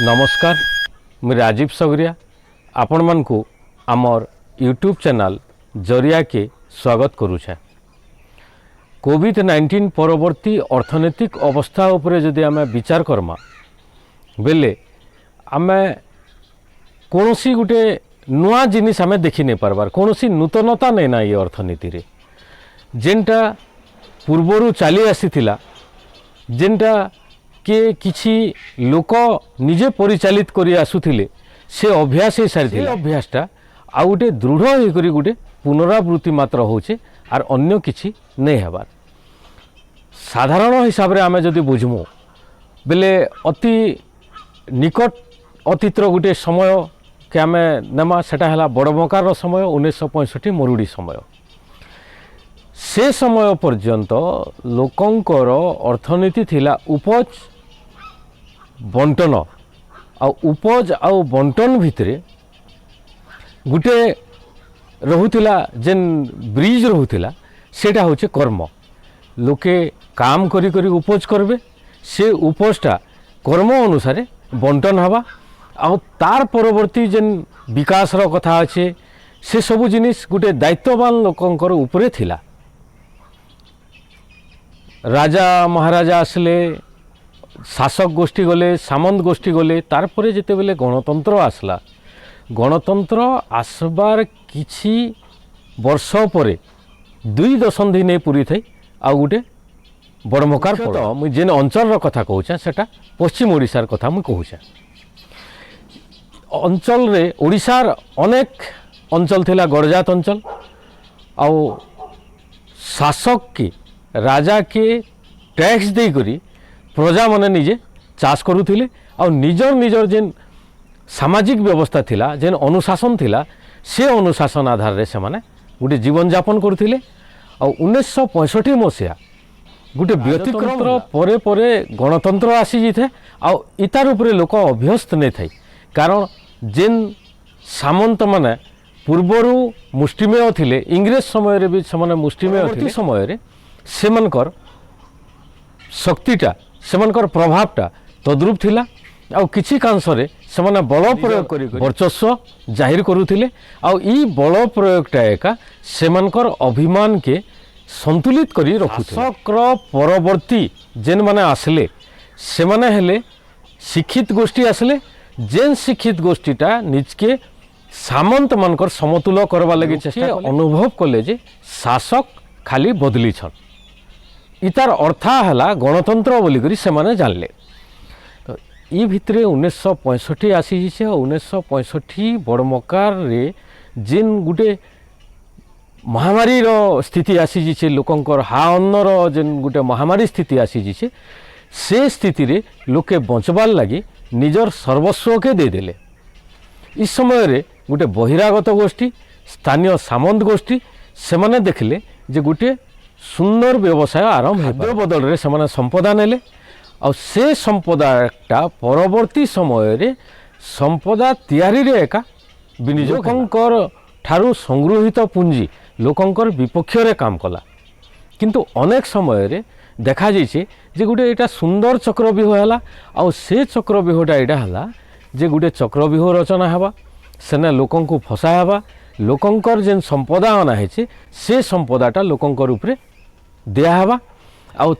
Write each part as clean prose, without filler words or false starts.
नमस्कार मैं राजीव सगरिया आपण मानकु आमर यूट्यूब चैनल जरिया के स्वागत करुछे। कोविड-19 परवर्ती अर्थनैतिक अवस्था उपरे जदि आमे विचार करमा बेले आमे कोनोसी गुटे नुआ जिनिस आमे देखि नै पारबार कोनोसी नूतनता नै ना ये अर्थनीति रे जेनटा पूर्वरु चली आसीथिला जेनटा के किछि लोक निजे परिचालित करी आसुथिले से अभ्यास ही सारी अभ्यासटा आ गोटे दृढ़ होकर गोटे पुनरावृत्ति मात्र होचे आर अन्य किछि नहीं हबार। साधारण हिसाब रे आमे जदि बुझमु बेले अति निकट अतीतर गोटे समय के आमे नेमा सेटा हला बड़बंकार समय 1965 मरुड़ी समय से समय पर्यंत लोकंकर अर्थनीति थिला उपज बंटन आ उपज आ बंटन भितरे गुटे रहुथिला जेन ब्रिज रहुथिला सेटा होचे कर्म लोके काम करी करी उपज करबे से उपजटा कर्म अनुसार बंटन हवा आ तार परवर्ती जेन विकास रो कथा अच्छे से सबु जिनिस गुटे दायित्ववान लोकंकर उपरे थिला। राजा महाराजा आसले शासक गोष्ठी गले सामंत गोष्ठी गले तार परे जेते बेले गणतंत्र आसला गणतंत्र आसबार किछि वर्ष परे 2 दशंधि नै पूरी थई आ गुटे बड़मकार पड़ मुझे जेन अंचल कथा कहूँ सेटा पश्चिम ओडिशार कथा मुझे कहूँ। अंचल रे ओडिशार अनेक अंचल थिला गड़जात अंचल आ शासक के राजा के टैक्स दे करी प्रजा माने निजे चाष करुथिले और निजर निजर जेन सामाजिक व्यवस्था थिला जेन अनुशासन थिला से अनुशासन आधार रे से माने गुटे जीवन यापन करुथिले और 1965 मसीहा गुटे व्यतिक्रम परे परे गणतंत्र आसी जिथे आ इतार उपरे लोक अभ्यस्त नै थाई कारण जेन सामंत माने पूर्वरु मुष्टिमेय थिले इंग्रेज समय रे भी से मुष्टिमेय थिले समय रे सेमनकर शक्तिटा सेमनकर प्रभावटा तद्रुप थिला आ किछि कांशरे सेमाने बल प्रयोग करी वर्चस्व जाहिर करुथिले आ ई बल प्रयोगटा एका सेमनकर अभिमान के संतुलित करी रखुथिले। शासकर परवर्ती जेन माने आसले सेमाने हेले शिक्षित गोष्ठी आसले जेन शिक्षित गोष्ठीटा निजके सामंत मानकर समतुल करबा लगे चेष्टा अनुभव कले जे शासक खाली बदली छन इतार अर्था हला गणतंत्र बोली करी से माने जानले। तो ई भितरे 1965 आसी जिसे 1965 बड़मकार रे जेन गुटे महामारी रो स्थिति आसी जिसे लोकंकर हा अन्नर जेन गुटे महामारी स्थिति आसी जिसे से स्थिति रे लोके बंचबार लगी निजर सर्वस्व के दे देले। इस समय रे गुटे बहिरागत गोष्ठी स्थानीय सामंत गोष्ठी से माने देखले जे गुटे सुंदर व्यवसाय आरंभ है बदल रे से संपदा नेले और से संपदाटा परवर्ती समय रे संपदा तैयारी रे एका विनियोगकर ठारू संगृहित पुंजी लोकंकर विपक्ष रे काम कला किंतु अनेक समय रे देखा जाइए जे गुटे एटा सुंदर चक्रव्यूह है और से चक्रव्यूहटा एटा हला जे गुटे चक्रव्यूह रचना हेबा सेना लोकं को फसा हेबा लोकंकर जेन संपदा अना है से संपदाटा लोकंकर उपरे दिया हेबा आउ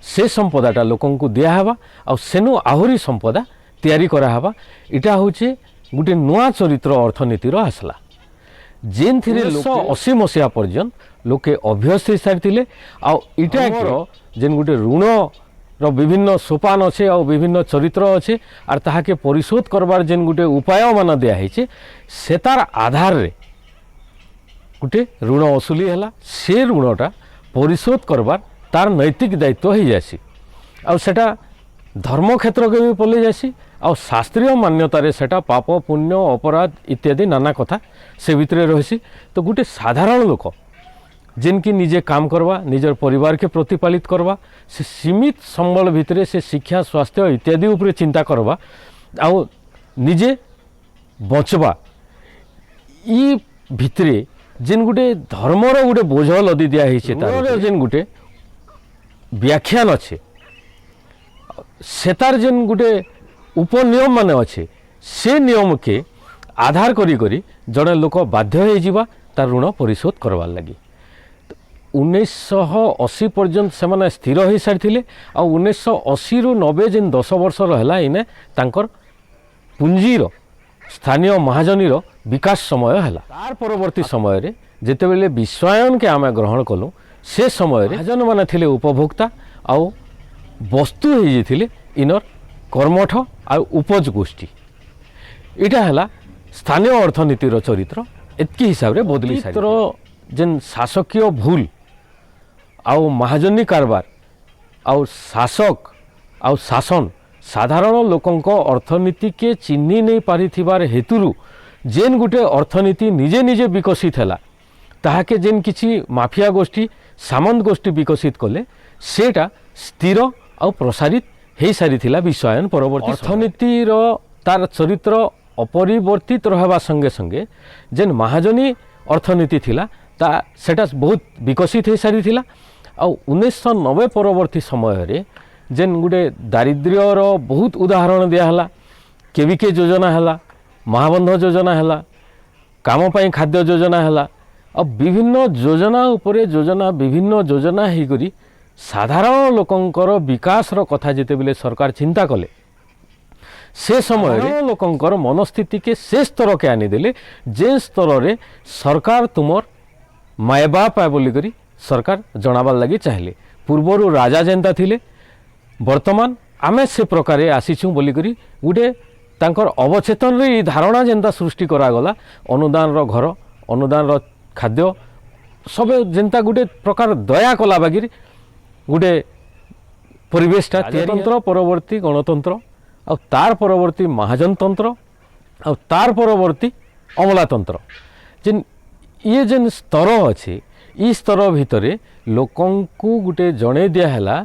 से संपदाटा लोकं को दिया हेबा आउ सेनु आहुरी संपदा तैयारी करा हेबा इटा होचे गुटे नुआ चरित्र अर्थनीतिर आसला जेन थिरे 1980 मसीहा पर्यंत लोके अभ्यस्त हो सारी आउ इटा जेन गुटे ऋण रो विभिन्न सोपान अच्छे और विभिन्न चरित्र अच्छे आर ताहाके परिशोध करबार जेन गुटे उपाय मान दिया है से तार आधार रे गुटे ऋण असुली है से ऋणटा परिशोध करबार तार नैतिक दायित्व हो जासी आउ सेटा धर्म क्षेत्र के भी पलि जासी आउ शास्त्रीय मान्यतार सेटा पाप पुण्य अपराध इत्यादि नाना कथा से भितरे रही। तो गुटे साधारण लोक जिनकी निजे काम करवा निजर परिवार के प्रतिपालित करवा से सीमित संबल भितरे से शिक्षा स्वास्थ्य इत्यादि उपरे चिंता करवा आउ निजे बचवा ई भितरे जेन गुटे धर्मर गुटे बोझ लदी दिया जेन गुटे व्याख्यान अच्छे सेतार जेन गुटे उपनियम माने अच्छे से नियम के आधार करी जड़े लोक बाध्य हो जावा तार ऋण परिशोध करवार लगी 1980 पर्यंत से माने स्थिर हो सारी आ 1980 रु 90 जेन 10 वर्ष रहा इने तांकर पुंजीर स्थानीय महाजनीर विकास समय है तार परवर्ती समय रे जेतेबेले विश्वायन के आमे ग्रहण कलु से समय महाजन माने थिले उपभोक्ता आउ वस्तु हो जाइथिले इनर कर्मठ आ उपज गोष्ठी इटा है स्थानीय अर्थनीतिर चरित्र एतकी हिसाब रे बदली सारी जेन शासकीय भूल आउ महाजनी कारबार आउ शासक आउ शासन साधारण लोकंक अर्थनीति के चिन्ही नहीं पारिथिबार हेतुरु जेन गुटे अर्थनीति निजे निजे विकसित हैला ताहाके जेन किछि माफिया गोष्ठी सामंत गोष्ठी विकसित कले सेटा स्थिर आउ प्रसारित हो सारी विश्वायन परवर्ती अर्थनीतिर तार चरित्र अपरिवर्तित रहबा संगे संगे जेन महाजनी अर्थनीति थिला ता सेटा बहुत विकसित हो सारी थिला आ 1990 परवर्ती समय रे जेन गुटे दारिद्र्यर बहुत उदाहरण दियाहला केविके योजना हैला महाबंध योजना हैला काम पाई खाद्य योजना हैला आ विभिन्न योजना उपरे योजना विभिन्न योजना ही करी साधारण लोकंकर विकासर कथा जेतेबेले सरकार चिंता कले से समय रे लोकंकर मनस्थिति के से स्तर के आनी देले जे स्तर रे सरकार तुमर माय बाप है बोली करी सरकार जनाबार लगी चाहले पूर्वर राजा जेनता थिले वर्तमान आमे से प्रकार आसीचु बोली करी गुटे तांकर अवचेतन रे धारणा जेनता सृष्टि करागला अनुदान रो घर अनुदान रो खाद्य सब जेनता गुटे प्रकार दया कला बागिर गुटे परिवेशटा तंत्र परवर्ती गणतंत्र आ तार परवर्ती महाजनतंत्र आ तार परवर्ती अमलातंत्र जेन ये जेन स्तर अच्छे ई स्तर भितरे लोकंकु गुटे जणे दिया हैला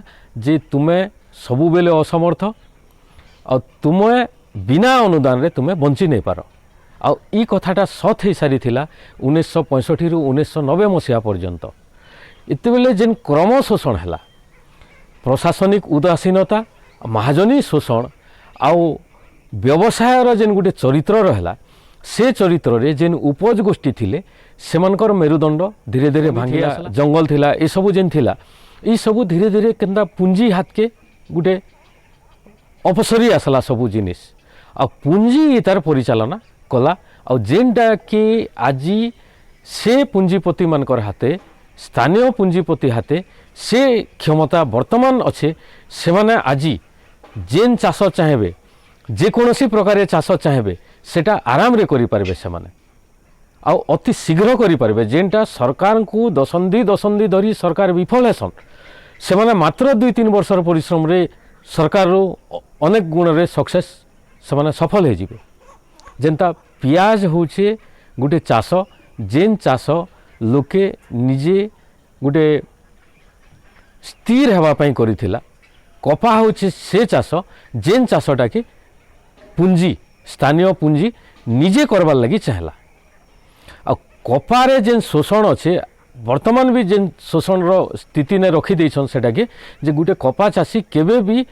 जे तुमे सबु बेले असमर्थ आ तुमे बिना अनुदान रे तुमे बंची नहीं पार आ ई कथाटा सत हो सारी 1965 रु 1990 मसीहा पर्यंत इते बेले जेन क्रम शोषण हैला प्रशासनिक उदासीनता महाजनी शोषण आउ व्यवसायर जेन गुटे चरित्र रहा से चरित्र रे जेन उपज गोष्ठी थिले सेमानकर मेरुदंड धीरे धीरे भांगी जंगल थिला ए सबु जेन थिला ई सबु धीरे धीरे केनता पुंजी हाथ के गुटे अपसरी आसला सबु जिनिस आ पुंजी तार परिचालना कला आ जेनटा कि आजी से पुंजीपति मानकर हाथे स्थानीय पुंजीपति हाथे से क्षमता वर्तमान अच्छे से माने आजी जेन चाष चाहेबे जेकोसी प्रकार चाष चाहेबे सेटा आराम रे करि पारबे से माने आ अति शीघ्र करि पारबे जेनटा सरकार को दशंधी धरी सरकार विफल हेसन से माने मात्र 2-3 वर्षर परिश्रम रे सरकार रो अनेक गुण रे सक्सेस से माने सफल हो जिवे जेनता पियाज होचे गुटे चाष जेन चाष लोके निजे गुटे स्थिर हेबा पई करिथिला कपा होचे से चाष जेन चाषटा कि पुंजी स्थानीय पुंजी निजे करबार लगी चाहला आ कपारे जेन शोषण अच्छे वर्तमान भी जेन शोषण रो स्थिति ने रखी देछन सेटा कि जे गुटे कपा चाषी केबे भी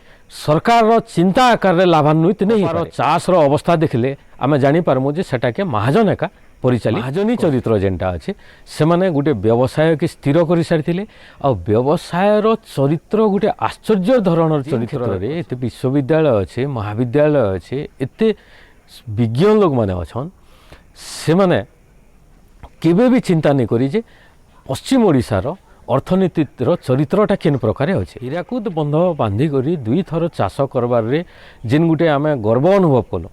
सरकार रो चिंता आकार रे लाभान्वित नहीं पारो चाष रो अवस्था देखले आमे जानि पारमु जे सेटा के महाजन एका परिचालित महाजनी चरित्र जेनटा अच्छे से माने गुटे व्यवसाय के स्थिर कर सारी आ व्यवसाय चरित्र गुटे आश्चर्य धरण चरित्र रे एते विश्वविद्यालय अच्छे महाविद्यालय अच्छे एते विज्ञ लोक माने अछन से माने केबे भी चिंता नहीं करी जे पश्चिम ओडिशार अर्थनीतिर चरित्रटा केन प्रकार अच्छे हीराकुद बंध बांधी करी 2 थर चाष करबार रे जेन गुटे आमे गर्व अनुभव कलो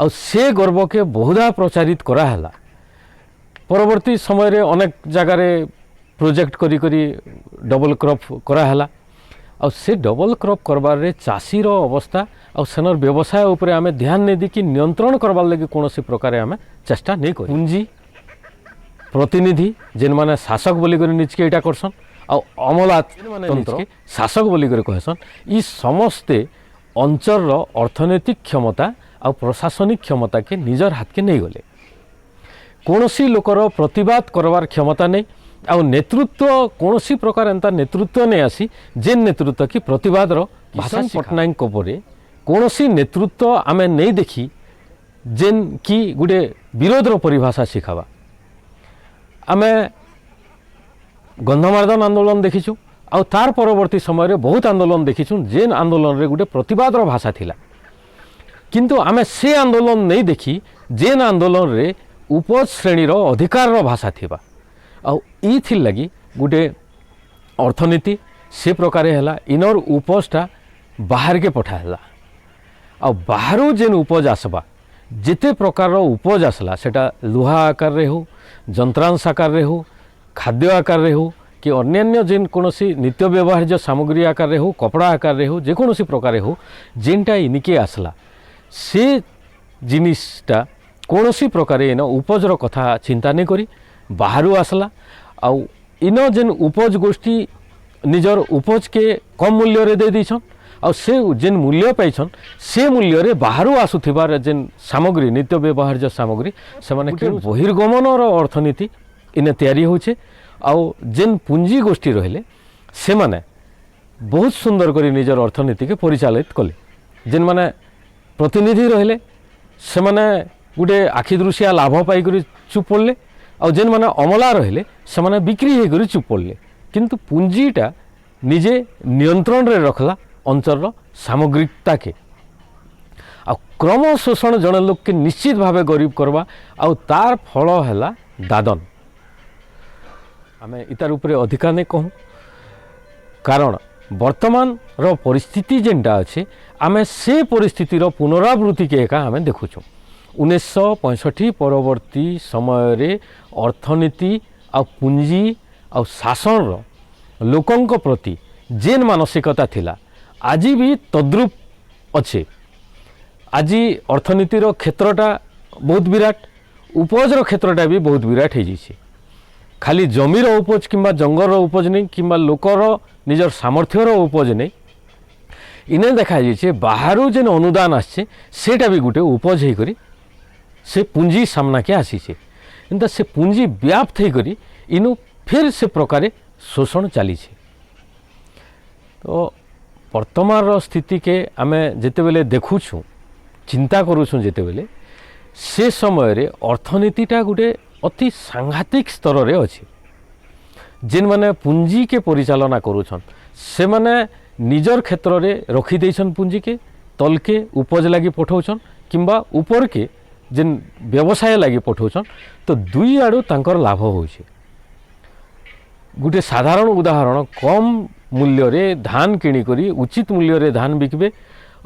आ से गर्व के बहुधा प्रचारित कराला परवर्ती समय रे अनेक जगार प्रोजेक्ट करी करी डबल क्रॉप कराला आ से डबल क्रॉप करबार रे चाषीर अवस्था आ सेनर व्यवसाय उपरे आमे ध्यान नहीं दी कि नियंत्रण करबार लगी कौन प्रकार आमे चेष्टा नहीं कर पूंजी प्रतिनिधि जेन माने शासक बोली कर निजके एटा करसन आ अमलातंत्र शासक बोली कर कहसन ई समस्ते अंचल अर्थनैतिक क्षमता आ प्रशासनिक क्षमता के निजर हाथ के नहीं गले कौन सी लोकर प्रतिवाद करवार क्षमता नहीं आ नेतृत्व कौन प्रकार एंता नेतृत्व नहीं आसी जेन नेतृत्व कि प्रतिवादर किशन पट्टनायक परे कौन नेतृत्व आम नहीं देखी जेन कि गोटे विरोधर परिभाषा शिखावा। आम गंधमार्दन आंदोलन देखीचु आ तार परवर्ती समय बहुत आंदोलन देखीचु जेन आंदोलन रे गोटे प्रतिवादर भाषा थिला, किंतु आम से आंदोलन नहीं देखी जेन आंदोलन रे उपज श्रेणीर अधिकार भाषा थिबा। आथि लगी गोटे अर्थनीति से प्रकार है इनर उपजटा बाहर के पठाला आ बाहर जेन उपज आसबा जिते प्रकार उपज आसला सेटा लुहा आकार रे हो, जंत्रांश आकार रे हो, खाद्य आकार रे हो कि अन्यान्य जेन कोनोसी नित्य व्यवहार्य सामग्री आकार रे हो, कपड़ा आकार रे हो, जेकोसी प्रकार हो जेनटा इनिके आसला से जिनिसटा कौनसी प्रकार इन उपजर कथा चिंता नहीं करी बाहर आसला आउ इन जेन उपज गोष्ठी निजर उपज के कम मूल्य रे दे दीछन आ से जेन मूल्य पाइछन से मूल्य रे बाहर आसुथिबार जेन सामग्री नित्य व्यवहार्य सामग्री से माने बहिर्गमनर अर्थनीति इने तैयारी होचे आउ जेन पुंजी गोष्ठी रहिले से माने बहुत सुंदर करी निजर अर्थनीति के परिचालित कले। जेन माने प्रतिनिधि रहिले से माने गोटे आखि दृश्या लाभ पाई चुप पड़े आ जेन माने अमला रहिले से माने बिक्री होकर चुप पड़े, किंतु पुंजीटा निजे नियंत्रण रे रखला अंचल सामग्रिकता के आ क्रम शोषण जड़े लोक के निश्चित भावे गरीब करवा आ तार फल है दादन। आम इतार उपरे अधिका नहीं कहूँ कारण वर्तमान रो परिस्थिति जेनटा अच्छे आम से परिस्थितिर पुनरावृत्ति के एका आम देखुछुँ। 1965 परवर्ती समय रे अर्थनीति आ पुंजी आ शासन लोकंक प्रति जेन मानसिकता थिला आज भी तद्रुप अच्छे। आज अर्थनीतिर क्षेत्रटा बहुत विराट, उपजर क्षेत्रटा भी बहुत विराट हो जाइए। खाली जमीर उपज किंबा जंगल उपज नहीं किंबा लोकर निजर सामर्थ्यर उपज नहीं इने देखा जाइए बाहर जेन अनुदान आसे सेटा भी गोटे उपज होकर से पुंजी सामना के आसीचे, एंता से पुंजी व्याप्त होकर इनु फिर से प्रकार शोषण चली। तो वर्तमान स्थिति के आम जितेबले देखुछू चिंता करुछूँ जितेबले से समय रे अर्थनीतिटा गोटे अति सांघातिक स्तर रे अच्छे। जेन माने पुंजी के परिचालना करुछन से माने निजर क्षेत्र रे रखी देछन पुंजी के तल के उपज लगी पठाउछन किंबा ऊपर के जेन व्यवसाय लगी पठाउछन, तो दुई आड़ू तांकर लाभ होछे। गोटे साधारण उदाहरण कम मूल्य रे धान किणी करी उचित मूल्य रे धान बिकबे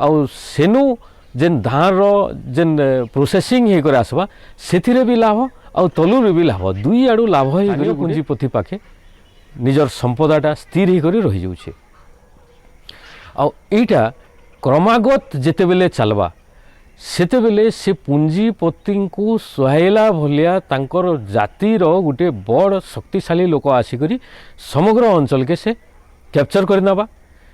आउ सेनु जेन धान रो जेन प्रोसेसिंग हे कर आसबा सेथिरे भी लाभ आउ तलुरे भी लाभ दुई आड़ू लाभ हे करी पुंजीपति पाखे निजर संपदाटा स्थिर हे करी रहि जाउछे। आउ एटा क्रमागत जेतेबेले चलबा सेतेबेले से पुंजीपति को सुहाइला भलिया तांकर जातिर गोटे बड़ शक्तिशाली लोक आसिकरी समग्र अंचल के से कैप्चर कर नबा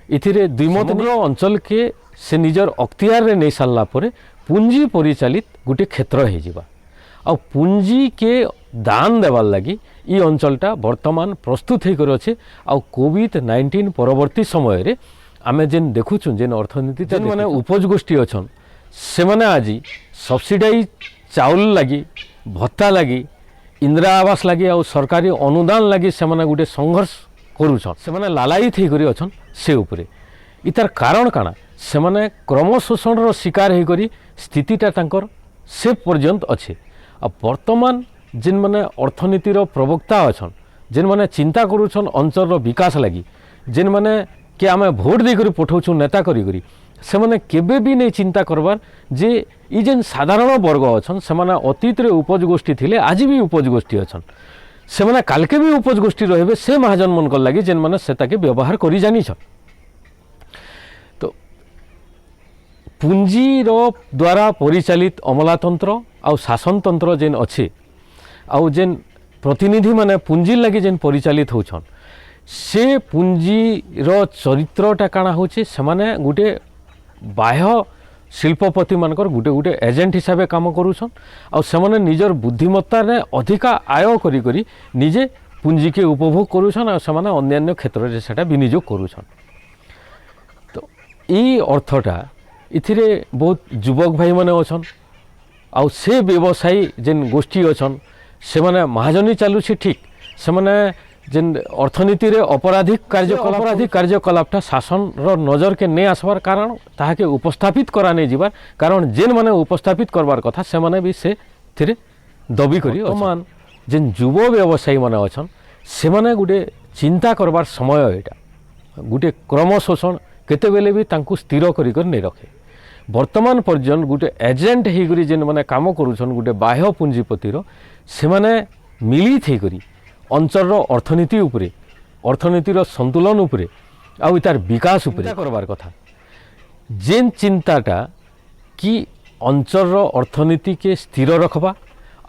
इथिरे द्विमत अंचल के से निजर अख्तियार रे नहीं सारला परे पुंजी परिचालित गोटे क्षेत्र हो जिबा आ पुंजी के दान देवार लगी ई अंचलटा वर्तमान प्रस्तुत होकर अच्छे। आ कोविड-19 परवर्ती समय रे आमे जेन देखुछुं जेन अर्थनीति जेन माने उपज गोष्ठी अछन से माने आज सब्सिडाइज चाउल लगी भत्ता लगी इंदिरा आवास लगी आ सरकारी अनुदान लगी से माने गोटे संघर्ष करुछन से माने लालायित होकर अछन से उपरे इतार कारण काना से माने क्रम शोषण शिकार होकर स्थितिटा तांकर से पर्यंत अच्छे। आ वर्तमान जेन माने अर्थनीतिर प्रवक्ता अछन जेन माने चिंता करुछन अंचल विकास लगी जेन माने कि आमे भोट देकर पठाउछु नेता करी से माने केबे भी नहीं चिंता करबार जे ई जेन साधारण वर्ग अछन से माने अतीत रे उपज गोष्ठी थिले आज भी उपज गोष्ठी अछन से माने कालके भी उपज गोष्ठी रहबे से महाजन मन कर लगी जेन माने सेताके व्यवहार करी जानी छ। तो पुंजी रो द्वारा परिचालित अमलातंत्र आ शासन तंत्र जेन अच्छे आउ जेन प्रतिनिधि माने पुंजी लगी जेन परिचालित होछन से पुंजी रो चरित्रटा काना होचे से माने गोटे बाह्य शिल्पपति मानकर गोटे गोटे एजेंट हिसाब से काम करुछन आ से माने निजर बुद्धिमत्ता ने अधिका आय करी करी निजे पुंजी के उपभोग करूछन और सेमाने अन्य क्षेत्र रे सेटा विनियोग करूछन। तो ई अर्थटा इथिरे बहुत युवक भाई माने अछन आउ से व्यवसायी जेन गोष्ठी अछन से माने महाजनी चालुछि ठीक से माने जेन अर्थनीति रे अपराधिक कार्यकलापटा शासन रो नजर के नहीं आसबार कारण ताहाके उपस्थापित करा नहीं जीवार कारण जेन माने उपस्थापित करबार कथा से माने भी से थिरे दबी करी अमान जेन युव व्यवसायी माने अछन से माने गुटे चिंता करबार समय एटा गुटे क्रम शोषण केते बेले भी तांकु स्थिर करी कर नहीं रखे। वर्तमान पर्यंत गुटे एजेंट हे करी जेन माने काम करूछन गुटे बाह्य पुंजीपतिर से माने मिली थी करी अंचल अर्थनीति उपरे अर्थनीतिर संतुलन उपरे आउ तार विकास उपरे करबार कथा जेन चिंताटा कि अंचल अर्थनीति के स्थिर रखबा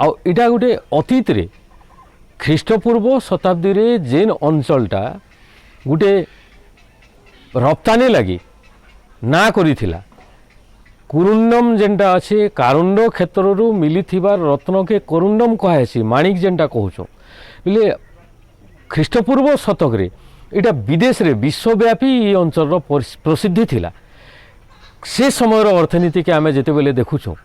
आउ इटा गुटे अतीत रे ख्रीष्टपूर्व शताब्दी रे जेन अंचलटा गुटे रप्तानी लगी ना करिथिला कुरुंडम जेनटा अच्छे कारुंड क्षेत्ररू मिलिथिबार रत्न के कुरुंडम कहासी माणिक जेनटा कहूँ बोले ख्रीष्टपूर्व शतक रे इटा विदेश रे विश्वव्यापी ये अंचल प्रसिद्धि थिला। से समय अर्थनीति के आमे जेते बेले देखुछो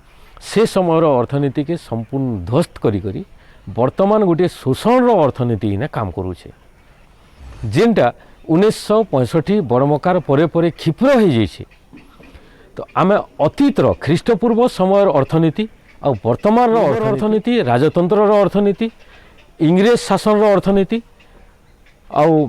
से समय अर्थनीति के संपूर्ण ध्वस्त करी करी वर्तमान गोटे शोषण अर्थनीति ने काम करूछे जेनटा 1965 बड़मकार परे परे क्षिप्र हो जाइए। तो आमे अतीतर ख्रीष्टपूर्व समय अर्थनीति आ वर्तमान अर्थनीति राजतंत्र अर्थनीति इंग्रेज शासन अर्थनीति आउ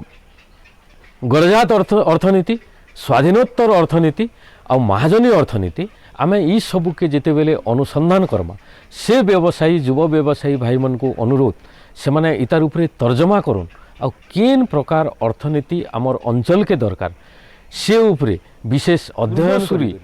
गरजात अर्थनीति स्वाधीनोत्तर अर्थनीति आ महाजनी अर्थनीति आमे ई सबू के जेते बेले अनुसंधान करमा से व्यवसायी युव व्यवसायी भाई मन को अनुरोध से माने इतार उपरे तर्जमा करुन आ केन प्रकार अर्थनीति आमर अंचल के दरकार से उपरे विशेष अध्ययन करी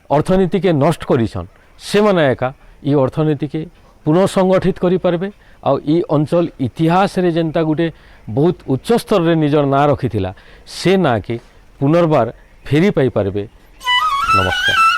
अर्थनीति के नष्ट करिछन से माने एका ई अर्थनीति के पुनः संगठित करि पारबे आ ई अंचल इतिहास रे जेनता गुटे बहुत उच्च स्तर रे निजर ना रखिथिला से ना के पुनर्बार फेरी पाई पारबे। नमस्कार।